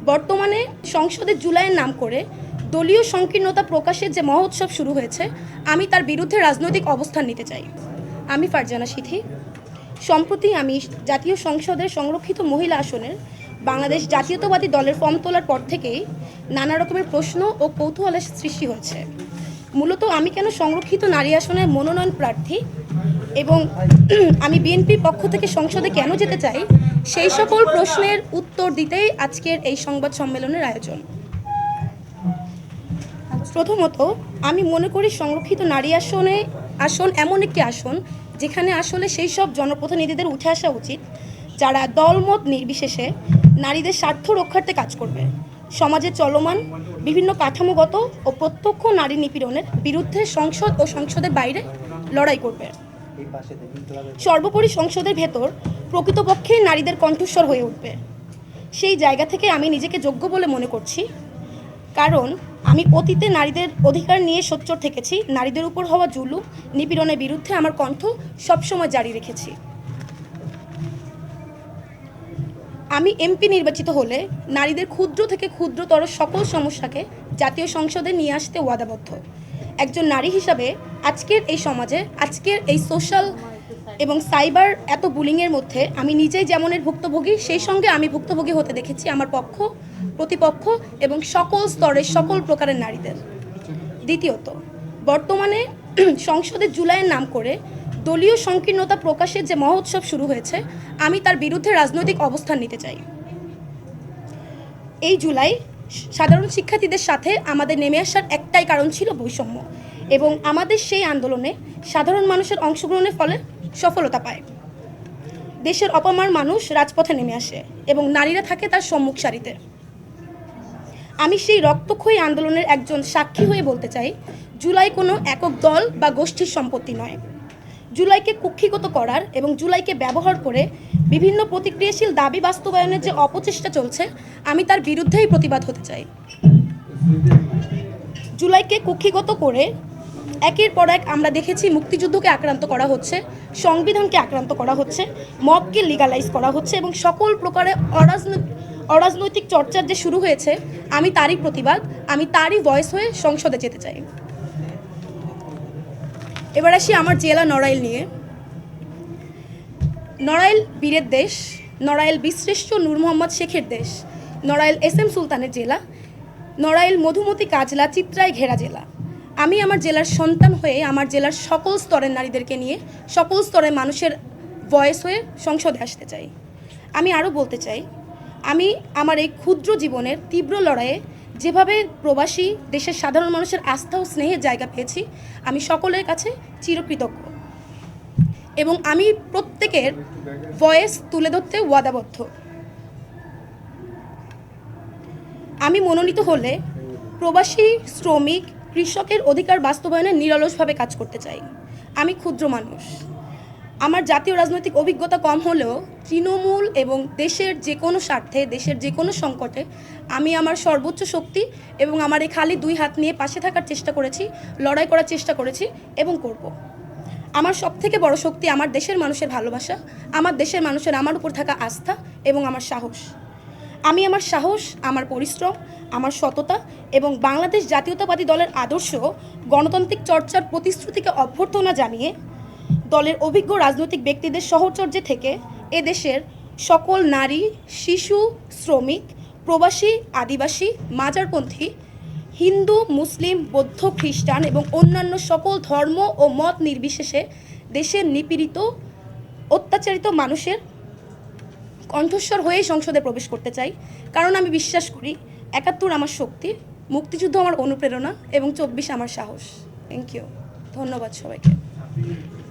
বর্তমানে সংসদে জুলাইয়ের নাম করে দলীয় সংকীর্ণতা প্রকাশের যে মহোৎসব শুরু হয়েছে, আমি তার বিরুদ্ধে রাজনৈতিক অবস্থান নিতে চাই। আমি ফারজানা সিথি। সম্প্রতি আমি জাতীয় সংসদের সংরক্ষিত মহিলা আসনের বাংলাদেশ জাতীয়তাবাদী দলের ফর্ম তোলার পর থেকেই নানা রকমের প্রশ্ন ও কৌতূহলের সৃষ্টি হয়েছে। মূলত আমি কেন সংরক্ষিত নারী আসনের মনোনয়ন প্রার্থী এবং আমি বিএনপির পক্ষ থেকে সংসদে কেন যেতে চাই, সেই সকল প্রশ্নের উত্তর দিতেই আজকের এই সংবাদ সম্মেলনের আয়োজন। প্রথমত, আমি মনে করি সংরক্ষিত নারী আসন এমন একটি আসন যেখানে আসলে সেই সব জনপ্রতিনিধিদের উঠে আসা উচিত যারা দলমত নির্বিশেষে নারীদের স্বার্থ রক্ষার্থে কাজ করবে, সমাজে চলমান বিভিন্ন কাঠামোগত ও প্রত্যক্ষ নারী নিপীড়নের বিরুদ্ধে সংসদ ও সংসদের বাইরে লড়াই করবে। সর্বোপরি সংসদের ভেতর প্রকৃতপক্ষে নারীদের কণ্ঠস্বর হয়ে উঠবে। সেই জায়গা থেকে আমি নিজেকে যোগ্য বলে মনে করছি, কারণ আমি অতীতে নারীদের অধিকার নিয়ে সোচ্চার থেকেছি। নারীদের উপর হওয়া জুলুম নিপীড়নের বিরুদ্ধে আমার কণ্ঠ সবসময় জারি রেখেছি। আমি এমপি নির্বাচিত হলে নারীদের ক্ষুদ্র থেকে ক্ষুদ্রতর সকল সমস্যাকে জাতীয় সংসদে নিয়ে আসতে ওয়াদাবদ্ধ। একজন নারী হিসাবে আজকের এই সমাজে, আজকের এই সোশ্যাল এবং সাইবার এত বুলিংয়ের মধ্যে আমি নিজেই যেমনের ভুক্তভোগী, সেই সঙ্গে আমি ভুক্তভোগী হতে দেখেছি আমার পক্ষ, প্রতিপক্ষ এবং সকল স্তরের সকল প্রকারের নারীদের। দ্বিতীয়ত, বর্তমানে সংসদে জুলাইয়ের নাম করে দলীয় সংকীর্ণতা প্রকাশের যে মহোৎসব শুরু হয়েছে, আমি তার বিরুদ্ধে রাজনৈতিক অবস্থান নিতে চাই। এই জুলাই সাধারণ শিক্ষার্থীদের সাথে আমাদের নেমে আসার একটাই কারণ ছিল বৈষম্য, এবং আমাদের সেই আন্দোলনে সাধারণ মানুষের অংশগ্রহণের ফলে সফলতা পায়। দেশের অপমান মানুষ রাজপথে নেমে আসে এবং নারীরা থাকে তার সম্মুখ সারিতে। আমি সেই রক্তক্ষয়ী আন্দোলনের একজন সাক্ষী হয়ে বলতে চাই, জুলাই কোনো একক দল বা গোষ্ঠীর সম্পত্তি নয়। জুলাইকে কুক্ষিগত করার এবং জুলাইকে ব্যবহার করে বিভিন্ন প্রতিক্রিয়াশীল দাবি বাস্তবায়নের যে অপচেষ্টা চলছে, আমি তার বিরুদ্ধেই প্রতিবাদ হতে চাই। জুলাইকে কুক্ষিগত করে একের পর এক আমরা দেখেছি মুক্তিযুদ্ধকে আক্রান্ত করা হচ্ছে, সংবিধানকে আক্রান্ত করা হচ্ছে, মবকে লিগালাইজ করা হচ্ছে এবং সকল প্রকারের অরাজনৈতিক চর্চার যে শুরু হয়েছে, আমি তারই প্রতিবাদ, আমি তারই ভয়েস হয়ে সংসদে যেতে চাই। এবার আসি আমার জেলা নড়াইল নিয়ে। নড়াইল বীরের দেশ, নড়াইল বীরশ্রেষ্ঠ নূর মোহাম্মদ শেখের দেশ, নড়াইল SM সুলতানের জেলা, নড়াইল মধুমতি কাজলা চিত্রায় ঘেরা জেলা। আমি আমার জেলার সন্তান হয়ে আমার জেলার সকল স্তরের নারীদেরকে নিয়ে সকল স্তরের মানুষের ভয়েস হয়ে সংসদে আসতে চাই। আমি আরও বলতে চাই, আমি আমার এই ক্ষুদ্র জীবনের তীব্র লড়াইয়ে যেভাবে প্রবাসী দেশের সাধারণ মানুষের আস্থা ও স্নেহের জায়গা পেয়েছি, আমি সকলের কাছে চিরকৃতজ্ঞ এবং আমি প্রত্যেকের ভয়েস তুলে ধরতে ওয়াদাবদ্ধ। আমি মনোনীত হলে প্রবাসী, শ্রমিক, কৃষকের অধিকার বাস্তবায়নে নিরলসভাবে কাজ করতে চাই। আমি ক্ষুদ্র মানুষ, আমার জাতীয় রাজনৈতিক অভিজ্ঞতা কম হলেও তৃণমূল এবং দেশের যে কোনো স্বার্থে, দেশের যে কোনো সংকটে আমি আমার সর্বোচ্চ শক্তি এবং আমার এই খালি দুই হাত নিয়ে পাশে থাকার চেষ্টা করেছি, লড়াই করার চেষ্টা করেছি এবং করব। আমার সবথেকে বড় শক্তি আমার দেশের মানুষের ভালোবাসা, আমার দেশের মানুষের আমার উপর থাকা আস্থা এবং আমার সাহস। আমি আমার সাহস, আমার পরিশ্রম, আমার সততা এবং বাংলাদেশ জাতীয়তাবাদী দলের আদর্শ গণতান্ত্রিক চর্চার প্রতিশ্রুতিকে অভ্যর্থনা জানিয়ে দলের অভিজ্ঞ রাজনৈতিক ব্যক্তিদের সহচর্যে থেকে এদেশের সকল নারী, শিশু, শ্রমিক, প্রবাসী, আদিবাসী, মাজারপন্থী, হিন্দু, মুসলিম, বৌদ্ধ, খ্রিস্টান এবং অন্যান্য সকল ধর্ম ও মত নির্বিশেষে দেশের নিপীড়িত, অত্যাচারিত মানুষের কণ্ঠস্বর হয়ে সংসদে প্রবেশ করতে চাই। কারণ আমি বিশ্বাস করি ৭১ আমার শক্তি, মুক্তিযুদ্ধ আমার অনুপ্রেরণা এবং ২৪ আমার সাহস। থ্যাংক ইউ, ধন্যবাদ সবাইকে।